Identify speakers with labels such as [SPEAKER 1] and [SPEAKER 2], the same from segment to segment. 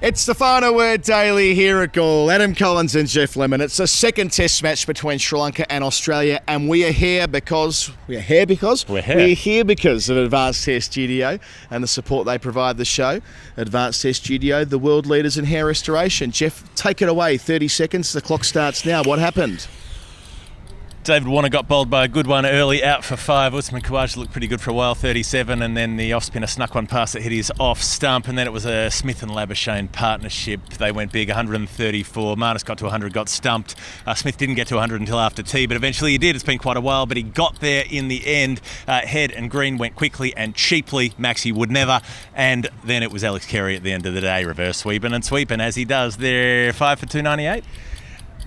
[SPEAKER 1] It's the final word daily here at Galle. Adam Collins and Geoff Lemon. It's a second test match between Sri Lanka and Australia, and we are here because of Advanced Hair Studio and the support they provide the show. Advanced Hair Studio, the world leaders in hair restoration. Geoff, take it away. 30 seconds. The clock starts now. What happened?
[SPEAKER 2] David Warner got bowled by a good one early, out for 5. Usman Khawaja looked pretty good for a while, 37, and then the off-spinner snuck one past that hit his off stump, and then it was a Smith and Labuschagne partnership. They went big, 134. Marnus got to 100, got stumped. Smith didn't get to 100 until after tea, but eventually he did. It's been quite a while, but he got there in the end. Head and green went quickly and cheaply. Maxi would never. And then it was Alex Carey at the end of the day, reverse sweeping and sweeping as he does. They're 5 for 298.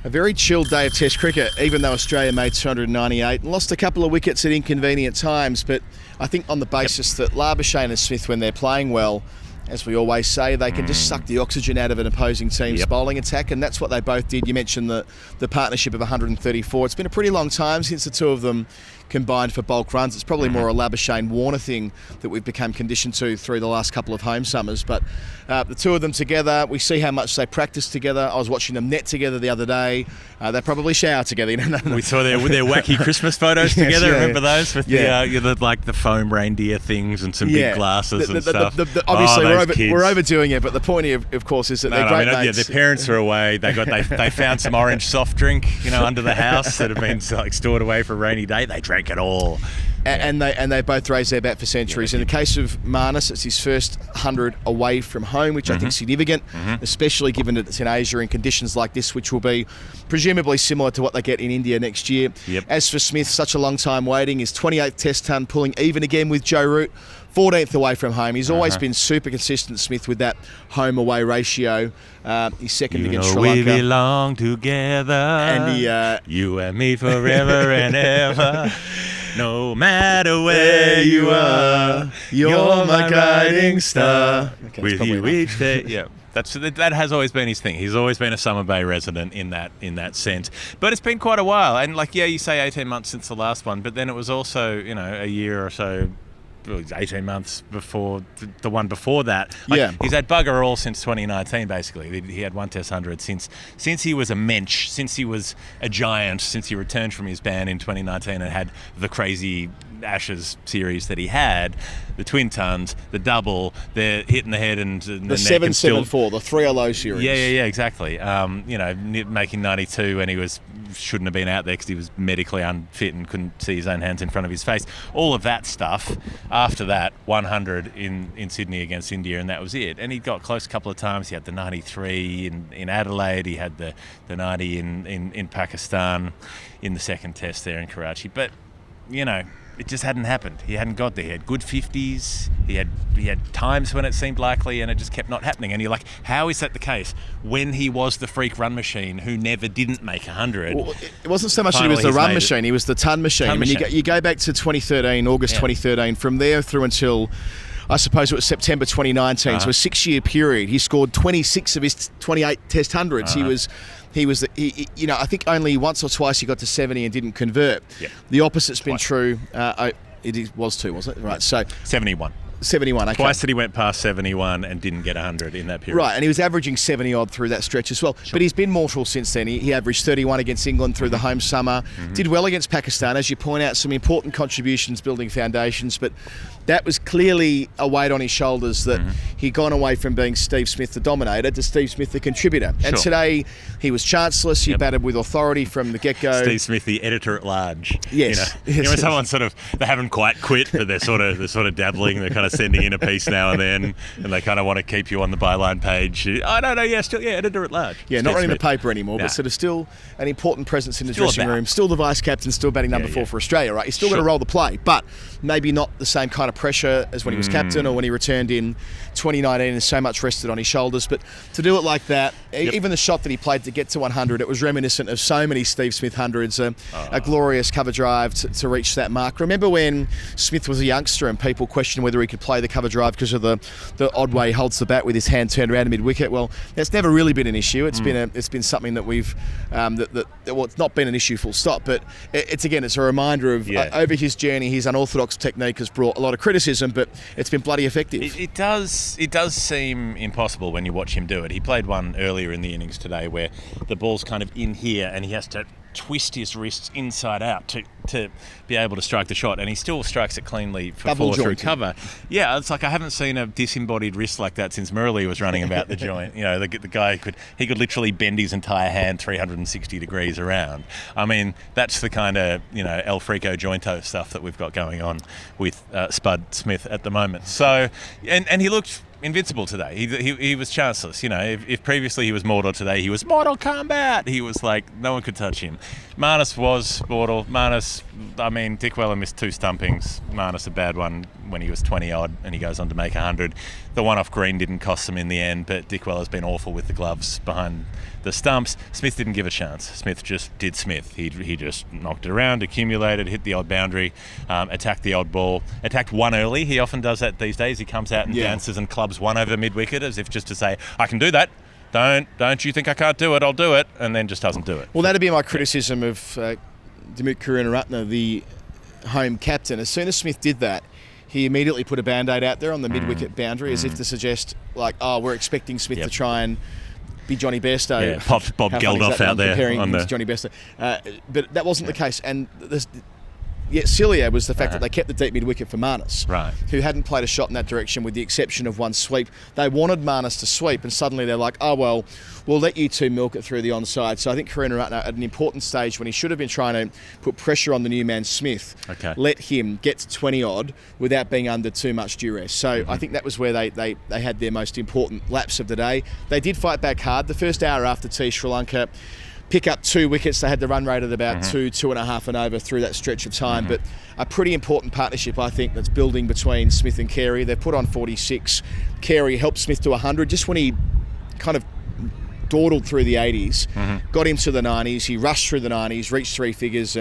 [SPEAKER 1] A very chilled day of Test cricket, even though Australia made 298 and lost a couple of wickets at inconvenient times. But I think on the basis that Labuschagne and Smith, when they're playing well, as we always say, they can just suck the oxygen out of an opposing team's bowling attack, and that's what they both did. You mentioned the partnership of 134. It's been a pretty long time since the two of them combined for bulk runs. It's probably more a Labuschagne-Warner thing that we've become conditioned to through the last couple of home summers. But the two of them together, we see how much they practice together. I was watching them net together the other day. They probably shower together.
[SPEAKER 2] We saw their wacky Christmas photos together.
[SPEAKER 1] Yeah.
[SPEAKER 2] Remember those with the foam reindeer things and some big glasses and stuff.
[SPEAKER 1] Obviously, we're overdoing it, but the point, of course, is that they're great mates.
[SPEAKER 2] Their parents are away. They found some orange soft drink, under the house that had been stored away for a rainy day. They drank it all.
[SPEAKER 1] And they both raised their bat for centuries. In the case of Marnus, it's his first 100 away from home, which I think is significant, especially given that it's in Asia in conditions like this, which will be presumably similar to what they get in India next year. As for Smith, such a long time waiting, his 28th test ton, pulling even again with Joe Root, 14th away from home. He's always been super consistent, Smith, with that home-away ratio. He's second against Sri Lanka.
[SPEAKER 2] We belong together,
[SPEAKER 1] and
[SPEAKER 2] you and me forever and ever. No matter where you are, you're my guiding star. With you each day. That has always been his thing. He's always been a Summer Bay resident in that sense. But it's been quite a while. And you say 18 months since the last one, but then it was also, a year or so, 18 months before the one before that. He's had bugger all since 2019, basically. He had one Test 100 since he was a mensch, since he was a giant, since he returned from his ban in 2019 and had the crazy Ashes series that he had, the twin tons, the double, the hit in the head and the
[SPEAKER 1] 774, the 3-0 series.
[SPEAKER 2] Yeah, exactly. Making 92 when he shouldn't have been out there because he was medically unfit and couldn't see his own hands in front of his face. All of that stuff. After that, 100 in Sydney against India, and that was it. And he got close a couple of times. He had the 93 in Adelaide. He had the 90 in Pakistan in the second test there in Karachi. But, it just hadn't happened. He hadn't got there. He had good 50s. He had times when it seemed likely, and it just kept not happening. And you're like, how is that the case when he was the freak run machine who never didn't make 100?
[SPEAKER 1] Well, it wasn't so much that he was the run machine. He was the ton machine. You go back to 2013, August 2013. From there through until, I suppose it was September 2019. So a 6-year period. He scored 26 of his 28 Test hundreds. He was, I think only once or twice he got to 70 and didn't convert. The opposite's been true. It was two, wasn't it? Right. So
[SPEAKER 2] 71.
[SPEAKER 1] 71, okay.
[SPEAKER 2] Twice that he went past 71 and didn't get 100 in that period.
[SPEAKER 1] Right, and he was averaging 70-odd through that stretch as well. But he's been mortal since then. He averaged 31 against England through the home summer. Did well against Pakistan, as you point out, some important contributions building foundations, but that was clearly a weight on his shoulders that he'd gone away from being Steve Smith the dominator to Steve Smith the contributor. And today he was chanceless. He batted with authority from the get-go.
[SPEAKER 2] Steve Smith, the editor-at-large.
[SPEAKER 1] Yes.
[SPEAKER 2] When someone they haven't quite quit, but they're sort of dabbling. They're kind of sending in a piece now and then, and they kind of want to keep you on the byline page. Editor-at-large.
[SPEAKER 1] Yeah, not running the paper anymore, but sort of still an important presence in the dressing room. Still the vice-captain, still batting number 4 for Australia, right? He's still got to roll the play, but maybe not the same kind of pressure as when he was captain or when he returned in 2019 and so much rested on his shoulders. But to do it like that, even the shot that he played to get to 100, it was reminiscent of so many Steve Smith hundreds, a glorious cover drive to reach that mark. Remember when Smith was a youngster and people questioned whether he could play the cover drive because of the odd way he holds the bat with his hand turned around mid-wicket? Well, that's never really been an issue. It's been something that we've it's not been an issue full stop, but it's a reminder of over his journey, his unorthodox technique has brought a lot of criticism, but it's been bloody effective.
[SPEAKER 2] It does seem impossible when you watch him do it. He played one earlier in the innings today where the ball's kind of in here and he has to twist his wrists inside out to be able to strike the shot, and he still strikes it cleanly for four through cover. Yeah, it's like I haven't seen a disembodied wrist like that since Murley was running about the joint. You know, the guy could literally bend his entire hand 360 degrees around. I mean, that's the kind of, you know, El Frico Jointo stuff that we've got going on with Spud Smith at the moment. So, and he looked invincible today. He was chanceless. You know, if previously he was Mortal, today he was Mortal Kombat. He was like, no one could touch him. Marnus was Mortal. Marnus, I mean, Dick Weller missed 2 stumpings. Marnus a bad one when he was 20 odd and he goes on to make 100. The one off green didn't cost him in the end, but Dick Weller's been awful with the gloves behind the stumps. Smith didn't give a chance. Smith just did Smith. He just knocked it around, accumulated, hit the odd boundary, attacked the odd ball, attacked one early. He often does that these days. He comes out and dances and clubs one over mid-wicket as if just to say, I can do that. Don't you think I can't do it? I'll do it. And then just doesn't do it.
[SPEAKER 1] Well, that'd be my criticism of Dimut Karunaratne, the home captain. As soon as Smith did that, he immediately put a Band-Aid out there on the mid-wicket boundary as if to suggest, like, oh, we're expecting Smith to try and be Johnny Bairstow.
[SPEAKER 2] Yeah, popped Bob Geldof out there on the
[SPEAKER 1] Johnny Bairstow. But that wasn't the case. And sillier was the fact that they kept the deep mid-wicket for Marnus, who hadn't played a shot in that direction with the exception of one sweep. They wanted Marnus to sweep, and suddenly they're like, oh, well, we'll let you two milk it through the onside. So I think Karunaratne, at an important stage when he should have been trying to put pressure on the new man Smith, let him get to 20-odd without being under too much duress. So I think that was where they had their most important lapse of the day. They did fight back hard. The first hour after tea, Sri Lanka pick up 2 wickets. They had the run rate at about 2.5 and over through that stretch of time. But a pretty important partnership, I think, that's building between Smith and Carey. They've put on 46. Carey helped Smith to 100 just when he kind of dawdled through the 80s, got him to the 90s. He rushed through the 90s, reached 3 figures.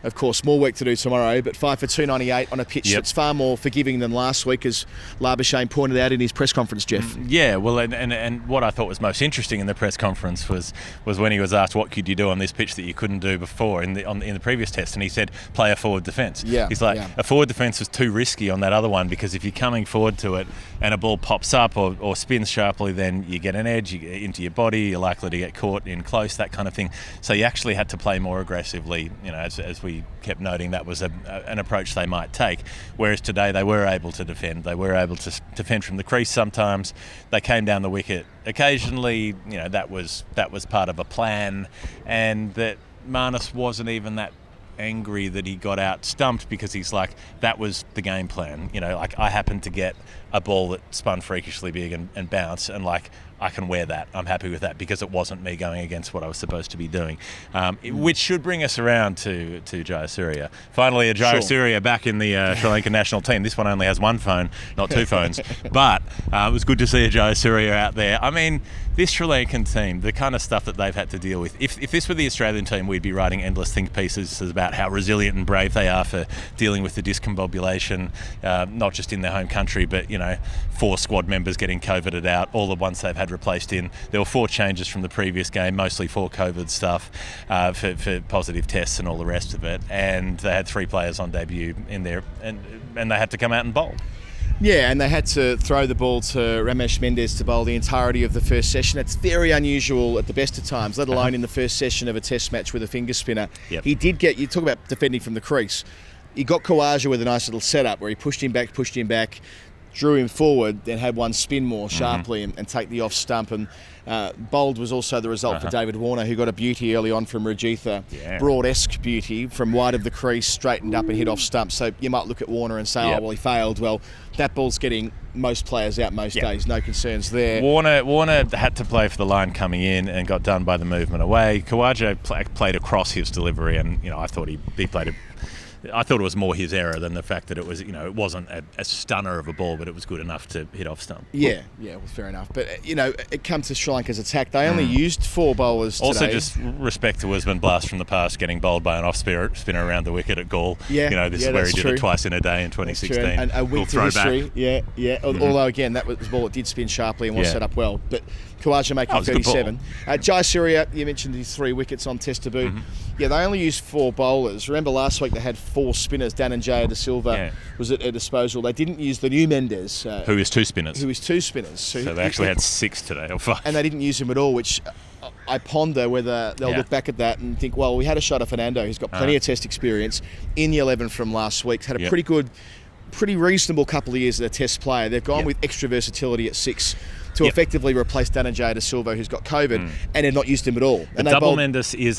[SPEAKER 1] Of course, more work to do tomorrow, but 5 for 298 on a pitch that's far more forgiving than last week, as Labuschagne pointed out in his press conference, Geoff.
[SPEAKER 2] Yeah, well, and what I thought was most interesting in the press conference was when he was asked what could you do on this pitch that you couldn't do before in the previous test, and he said play a forward defence. He's like, a forward defence was too risky on that other one, because if you're coming forward to it and a ball pops up or spins sharply, then you get an edge, you get into your body, you're likely to get caught in close, that kind of thing. So you actually had to play more aggressively, you know, as we kept noting that was an approach they might take. Whereas today they were able to defend. They were able to defend from the crease sometimes. They came down the wicket occasionally. You know, that was part of a plan, and that Marnus wasn't even that angry that he got out stumped, because he's like, that was the game plan. You know, like, I happened to get a ball that spun freakishly big and bounced, and like, I can wear that. I'm happy with that, because it wasn't me going against what I was supposed to be doing. Which should bring us around to Jayasuriya. Finally, a Jayasuriya back in the Sri Lankan national team. This one only has one phone, not 2 phones. But it was good to see a Jayasuriya out there. I mean, this Sri Lankan team, the kind of stuff that they've had to deal with. If this were the Australian team, we'd be writing endless think pieces about how resilient and brave they are for dealing with the discombobulation, not just in their home country, but, you know, 4 squad members getting COVIDed out, all the ones they've had replaced in. There were 4 changes from the previous game, mostly for COVID stuff, for positive tests and all the rest of it. And they had 3 players on debut in there, and they had to come out and bowl.
[SPEAKER 1] Yeah, and they had to throw the ball to Ramesh Mendez to bowl the entirety of the first session. That's very unusual at the best of times, let alone in the first session of a test match with a finger spinner. He did get, you talk about defending from the crease, he got Khawaja with a nice little setup where he pushed him back, drew him forward, then had one spin more sharply and take the off stump. And bowled was also the result for David Warner, who got a beauty early on from Rajitha. Broad-esque beauty from wide of the crease, straightened up and hit off stump. So you might look at Warner and say, oh, well, he failed. Well, that ball's getting most players out most days. No concerns there.
[SPEAKER 2] Warner had to play for the line coming in and got done by the movement away. Khawaja played across his delivery, and, you know, I thought he played I thought it was more his error than the fact that it was, you know, it wasn't a stunner of a ball, but it was good enough to hit off stump.
[SPEAKER 1] Yeah, well, fair enough. But, you know, it comes to Sri Lanka's attack. They only used 4 bowlers today.
[SPEAKER 2] Also, just respect to Usman Blast from the past, getting bowled by an off-spinner around the wicket at Galle. You know, this is where he did it twice in a day in 2016.
[SPEAKER 1] And a wink to history. Although, again, that was a ball that did spin sharply and was set up well. But Khawaja making 37. Jayasuriya, you mentioned his 3 wickets on test debut. Yeah, they only used 4 bowlers. Remember last week they had 4 spinners. Dan and Jaya De Silva was at their disposal. They didn't use the new Mendes.
[SPEAKER 2] Who is 2 spinners.
[SPEAKER 1] So
[SPEAKER 2] they actually had 6 today, or 5.
[SPEAKER 1] And they didn't use him at all, which I ponder whether they'll look back at that and think, well, we had a shot of Fernando who's got plenty of test experience in the 11 from last week. Had a pretty reasonable couple of years as a test player. They've gone with extra versatility at 6 to effectively replace Dan and Jaya De Silva, who's got COVID, and they've not used him at all.
[SPEAKER 2] And double Mendes is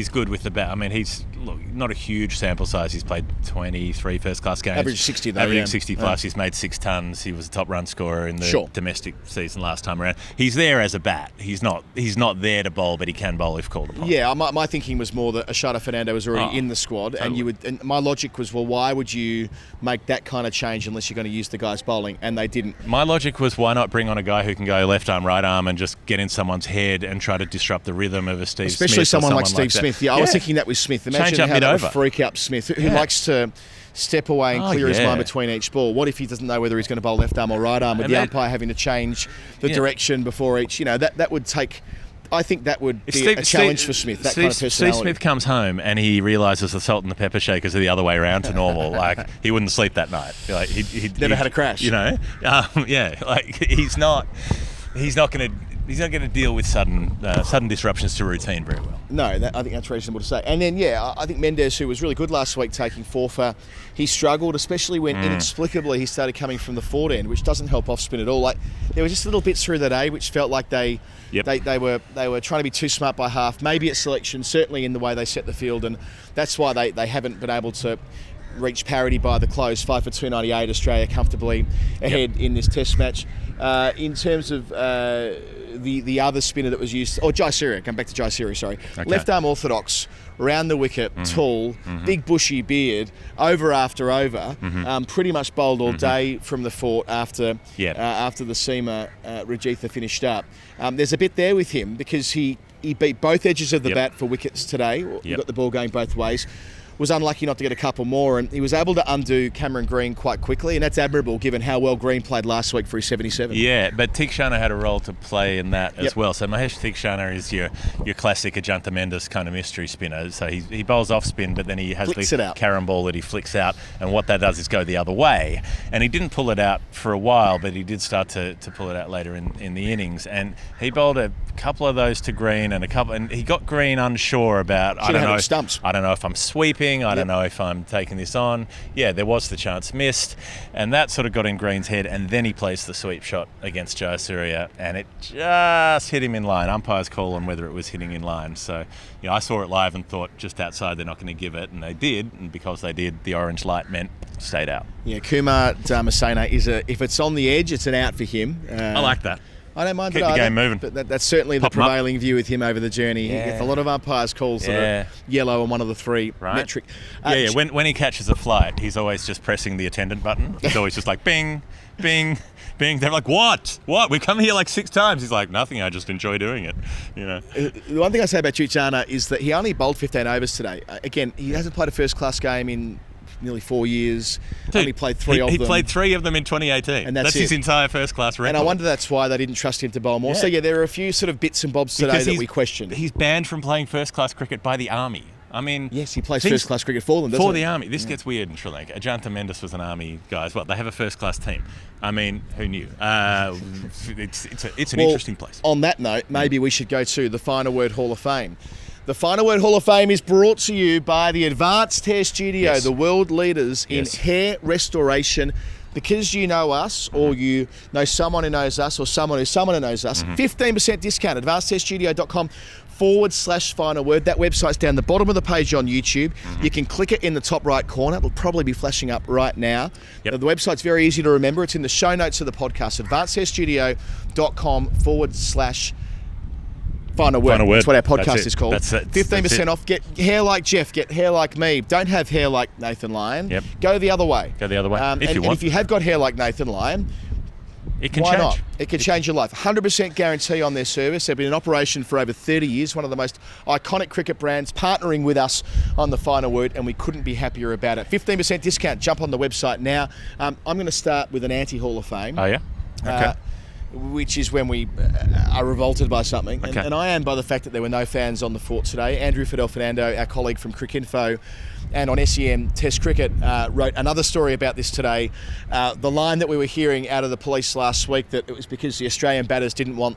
[SPEAKER 2] good with the bat. I mean, he's not a huge sample size. He's played 23 first-class games.
[SPEAKER 1] Average 60, though.
[SPEAKER 2] Averaging 60 plus. He's made 6 tons. He was a top run scorer in the domestic season last time around. He's there as a bat. He's not there to bowl, but he can bowl if called upon.
[SPEAKER 1] Yeah, my thinking was more that Ashada Fernando was already in the squad, totally. And my logic was, well, why would you make that kind of change unless you're going to use the guys bowling? And they didn't.
[SPEAKER 2] My logic was, why not bring on a guy who can go left arm, right arm, and just get in someone's head and try to disrupt the rhythm of a Steve Smith.
[SPEAKER 1] Especially someone like Steve Smith. Yeah, I was thinking that with Smith. Imagine how that would freak up Smith, who likes to step away and clear his mind between each ball. What if he doesn't know whether he's going to bowl left arm or right arm, with the umpire having to change the direction before each? That would take. I think that would be a challenge for Smith, that kind of personality.
[SPEAKER 2] Steve Smith comes home and he realises the salt and the pepper shakers are the other way around to normal. Like, he wouldn't sleep that night. Like, he'd
[SPEAKER 1] never had a crash.
[SPEAKER 2] He's not going to deal with sudden disruptions to routine very well.
[SPEAKER 1] No, I think that's reasonable to say. And then, I think Mendes, who was really good last week taking 4 for, he struggled, especially when inexplicably he started coming from the forward end, which doesn't help off spin at all. Like, there were just little bits through the day which felt like they were trying to be too smart by half, maybe at selection, certainly in the way they set the field, and that's why they haven't been able to reach parity by the close. 5 for 298, Australia comfortably ahead in this test match. In terms of the other spinner that was used, Jai come back to Jai sorry. Okay. Left arm orthodox, round the wicket, tall, big bushy beard, over after over, pretty much bowled all day from the fort after the seamer Rajitha finished up. There's a bit there with him because he beat both edges of the bat for wickets today. He got the ball going both ways. Was unlucky not to get a couple more, and he was able to undo Cameron Green quite quickly, and that's admirable given how well Green played last week for his 77.
[SPEAKER 2] Yeah, but Tikshana had a role to play in that as well. So Mahesh Tikshana is your classic Ajanta Mendes kind of mystery spinner. So he bowls off spin, but then he has the carom ball that he flicks out, and what that does is go the other way. And he didn't pull it out for a while, but he did start to pull it out later in the innings. And he bowled a couple of those to Green, and he got Green unsure about, I don't know if I'm sweeping, I don't know if I'm taking this on. Yeah, there was the chance missed, and that sort of got in Green's head, and then he placed the sweep shot against Jayasuriya, and it just hit him in line. Umpire's call on whether it was hitting in line. So, I saw it live and thought just outside they're not going to give it, and they did, and because they did, the orange light meant stayed out.
[SPEAKER 1] Yeah, Kumar Dharmasena if it's on the edge, it's an out for him.
[SPEAKER 2] I like that.
[SPEAKER 1] I don't mind
[SPEAKER 2] Keep the game moving.
[SPEAKER 1] But that's certainly the prevailing view with him over the journey. He gets a lot of umpires' calls that are yellow on one of the 3 metric.
[SPEAKER 2] When he catches a flight, he's always just pressing the attendant button. He's always just like, bing, bing, bing. They're like, what? We've come here like 6 times. He's like, nothing, I just enjoy doing it.
[SPEAKER 1] The one thing I say about Chuchana is that he only bowled 15 overs today. Again, he hasn't played a first-class game in nearly 4 years.
[SPEAKER 2] Dude,
[SPEAKER 1] only played 3 of them.
[SPEAKER 2] He played 3 of them in 2018.
[SPEAKER 1] And that's
[SPEAKER 2] his entire first-class record.
[SPEAKER 1] And I wonder that's why they didn't trust him to bowl more. So, there are a few sort of bits and bobs today that we question.
[SPEAKER 2] He's banned from playing first-class cricket by the Army. I mean...
[SPEAKER 1] Yes, he plays first-class cricket for them, doesn't he?
[SPEAKER 2] For the Army. This gets weird in Sri Lanka. Ajanta Mendes was an Army guy as well. They have a first-class team. I mean, who knew? It's an interesting place.
[SPEAKER 1] On that note, maybe we should go to the Final Word Hall of Fame. The Final Word Hall of Fame is brought to you by the Advanced Hair Studio, the world leaders in hair restoration. Because you know us, or you know someone who knows us, or someone who knows us, 15% discount, advancedhairstudio.com/final word. That website's down the bottom of the page on YouTube. You can click it in the top right corner. It'll probably be flashing up right now. The website's very easy to remember. It's in the show notes of the podcast, advancedhairstudio.com/final word. That's what our podcast is called. 15% off. Get hair like Geoff. Get hair like me. Don't have hair like Nathan Lyon. Go the other way.
[SPEAKER 2] If you want.
[SPEAKER 1] And if you have got hair like Nathan Lyon,
[SPEAKER 2] why not?
[SPEAKER 1] It can change your life. 100% guarantee on their service. They've been in operation for over 30 years. One of the most iconic cricket brands partnering with us on the Final Word, and we couldn't be happier about it. 15% discount. Jump on the website now. I'm going to start with an anti-Hall of Fame.
[SPEAKER 2] Oh, yeah? Okay.
[SPEAKER 1] which is when we are revolted by something.
[SPEAKER 2] Okay.
[SPEAKER 1] And I am by the fact that there were no fans on the fort today. Andrew Fidel-Fernando, our colleague from Cricinfo and on SEN Test Cricket, wrote another story about this today. The line that we were hearing out of the police last week, that it was because the Australian batters didn't want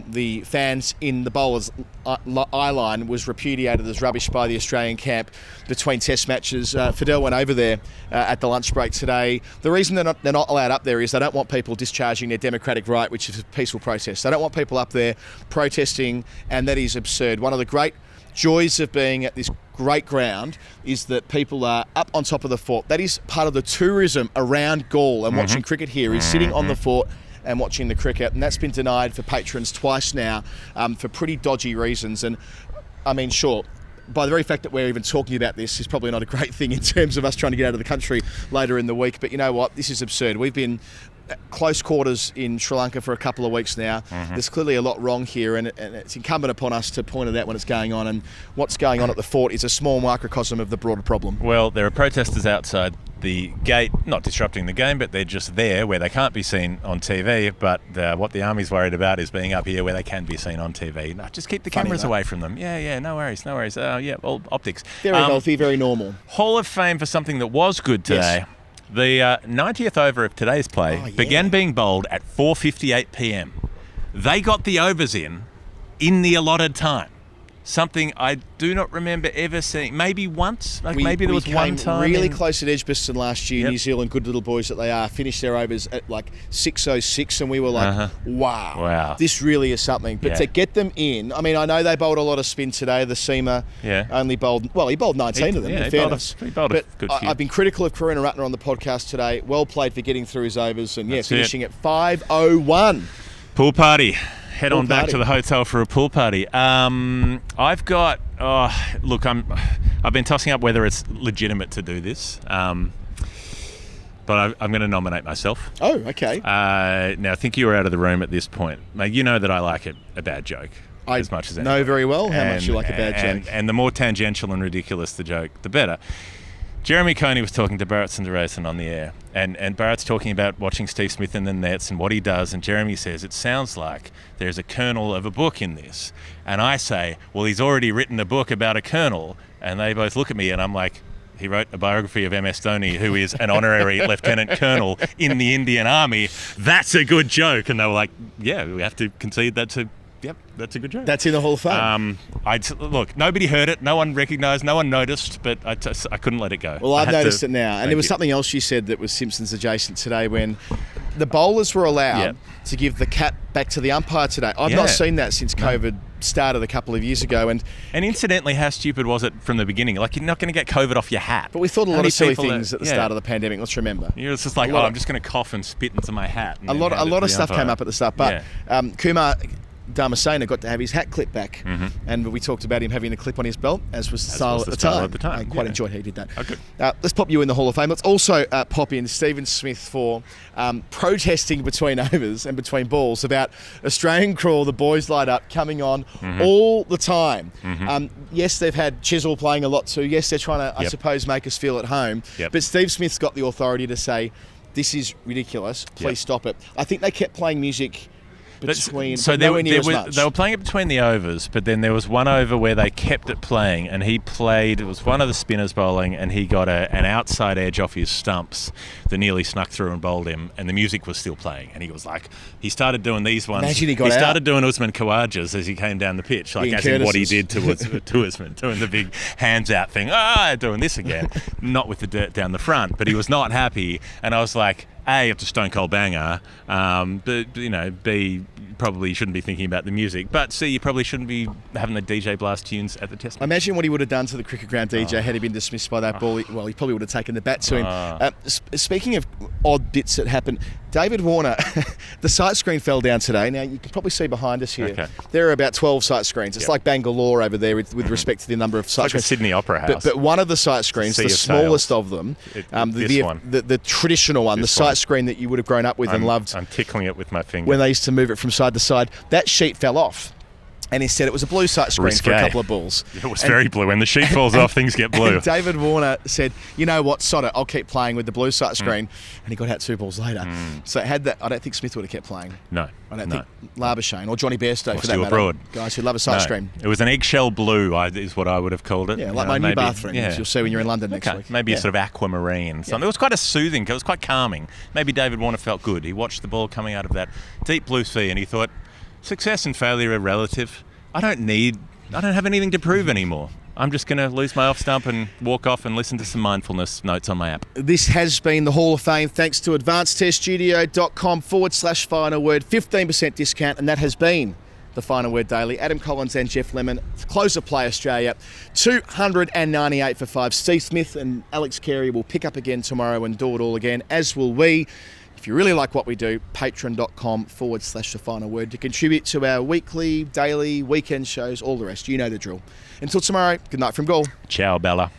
[SPEAKER 1] the fans in the bowlers' eye line, was repudiated as rubbish by the Australian camp between Test matches. Fidel went over there at the lunch break today. The reason they're not allowed up there is they don't want people discharging their democratic right, which is a peaceful protest. They don't want people up there protesting, and that is absurd. One of the great joys of being at this great ground is that people are up on top of the fort. That is part of the tourism around Galle and watching cricket here, is sitting on the fort and watching the cricket, and that's been denied for patrons twice now for pretty dodgy reasons. And I mean, sure, by the very fact that we're even talking about this is probably not a great thing in terms of us trying to get out of the country later in the week, but you know what, this is absurd. We've been close quarters in Sri Lanka for a couple of weeks now. There's clearly a lot wrong here, and it's incumbent upon us to point it out when it's going on, and what's going on at the fort is a small microcosm of the broader problem.
[SPEAKER 2] Well, there are protesters outside the gate, not disrupting the game, but they're just there where they can't be seen on TV. But what the Army's worried about is being up here where they can be seen on TV. No, just keep the cameras away from them. Yeah, no worries. All optics.
[SPEAKER 1] Very healthy, very normal.
[SPEAKER 2] Hall of Fame for something that was good today. Yes. The 90th over of today's play began being bowled at 4:58 p.m. They got the overs in the allotted time. Something I do not remember ever seeing. Maybe once. Maybe there was one time.
[SPEAKER 1] Really close at Edgbaston last year. New Zealand, good little boys that they are, finished their overs at like 6:06, and we were like, wow, this really is something. But to get them in, I mean, I know they bowled a lot of spin today. The seamer only bowled, he bowled 19 of them, in fairness.
[SPEAKER 2] He bowled a good few.
[SPEAKER 1] I've been critical of Karuna Ratner on the podcast today. Well played for getting through his overs, and finishing at 5:01.
[SPEAKER 2] Pool party. Head on back to the hotel for a pool party. I've got. Look, I've been tossing up whether it's legitimate to do this, but I'm going to nominate myself.
[SPEAKER 1] Oh, okay.
[SPEAKER 2] Now, I think you were out of the room at this point. Mate, you know that I like a bad joke as much as anyone.
[SPEAKER 1] I know very well how much you like a bad joke.
[SPEAKER 2] And the more tangential and ridiculous the joke, the better. Jeremy Coney was talking to Bharat Sundaresan on the air, and Bharat's talking about watching Steve Smith in the nets and what he does, and Jeremy says, it sounds like there's a kernel of a book in this. And I say, well, he's already written a book about a colonel. And they both look at me, and I'm like, he wrote a biography of MS Dhoni, who is an honorary lieutenant colonel in the Indian Army. That's a good joke. And they were like, yeah, we have to concede that's a good joke.
[SPEAKER 1] That's in the Hall of Fame.
[SPEAKER 2] Look, nobody heard it, no one recognised, no one noticed, but I couldn't let it go.
[SPEAKER 1] Well, I've noticed it now. And there was something else you said that was Simpsons adjacent today, when the bowlers were allowed to give the cap back to the umpire today. I've not seen that since COVID started a couple of years ago. And
[SPEAKER 2] incidentally, how stupid was it from the beginning? Like, you're not going to get COVID off your hat.
[SPEAKER 1] But we thought a lot of silly things at the start of the pandemic, let's remember.
[SPEAKER 2] It was just like, I'm just going to cough and spit into my hat.
[SPEAKER 1] A lot of stuff came up at the start. But Kumar Dharmasena got to have his hat clipped back, and we talked about him having the clip on his belt, as was the style at the time. I quite enjoyed how he did that.
[SPEAKER 2] Oh, good.
[SPEAKER 1] Let's pop you in the Hall of Fame. Let's also pop in Stephen Smith for protesting between overs and between balls about Australian Crawl, the boys light up, coming on all the time. Yes, they've had Chisel playing a lot too. Yes, they're trying to, I suppose, make us feel at home. But Steve Smith's got the authority to say, this is ridiculous, please stop it. I think they kept playing music between,
[SPEAKER 2] they were playing it between the overs, but then there was one over where they kept it playing, and he played, it was one of the spinners bowling, and he got an outside edge off his stumps that nearly snuck through and bowled him, and the music was still playing, and he was like, he started doing these ones.
[SPEAKER 1] Imagine he
[SPEAKER 2] started doing Usman Khawajas as he came down the pitch, like as in what he did to Usman, doing the big hands out thing, doing this again, not with the dirt down the front, but he was not happy, and I was like, A, it's a stone cold banger, but B, probably shouldn't be thinking about the music, but C, you probably shouldn't be having the DJ blast tunes at the test match.
[SPEAKER 1] Imagine what he would have done to the cricket ground DJ had he been dismissed by that ball. He probably would have taken the bat to him. Speaking of odd bits that happened, David Warner, the sight screen fell down today. Now, you can probably see behind us here, there are about 12 sight screens. It's like Bangalore over there with respect to the number of sight screens.
[SPEAKER 2] Like a Sydney Opera House.
[SPEAKER 1] But one of the sight screens, the smallest of them, the traditional one, the sight screen that you would have grown up with and loved.
[SPEAKER 2] I'm tickling it with my finger.
[SPEAKER 1] When they used to move it from side to side, that sheet fell off. And instead it was a blue sight screen for a couple of balls.
[SPEAKER 2] It was very blue. When the sheet falls off, things get blue.
[SPEAKER 1] And David Warner said, you know what, sod it, I'll keep playing with the blue sight screen. And he got out 2 balls later. So had that, I don't think Smith would have kept playing.
[SPEAKER 2] No.
[SPEAKER 1] I don't think Labuschagne or Johnny Bairstow for that
[SPEAKER 2] Stuart
[SPEAKER 1] matter.
[SPEAKER 2] Broad.
[SPEAKER 1] Guys who love a sight screen.
[SPEAKER 2] It was an eggshell blue, is what I would have called it.
[SPEAKER 1] Yeah, like my new bathroom, as you'll see when you're in London next week.
[SPEAKER 2] Maybe a sort of aquamarine. It was quite a soothing, it was quite calming. Maybe David Warner felt good. He watched the ball coming out of that deep blue sea and he thought, success and failure are relative. I don't have anything to prove anymore. I'm just going to lose my off stump and walk off and listen to some mindfulness notes on my app.
[SPEAKER 1] This has been the Hall of Fame thanks to advancedteststudio.com/final word, 15% discount, and that has been the Final Word Daily. Adam Collins and Geoff Lemon, closer play Australia, 298 for 5. Steve Smith and Alex Carey will pick up again tomorrow and do it all again, as will we. If you really like what we do, patreon.com/the final word to contribute to our weekly, daily, weekend shows, all the rest. You know the drill. Until tomorrow, good night from Galle.
[SPEAKER 2] Ciao, Bella.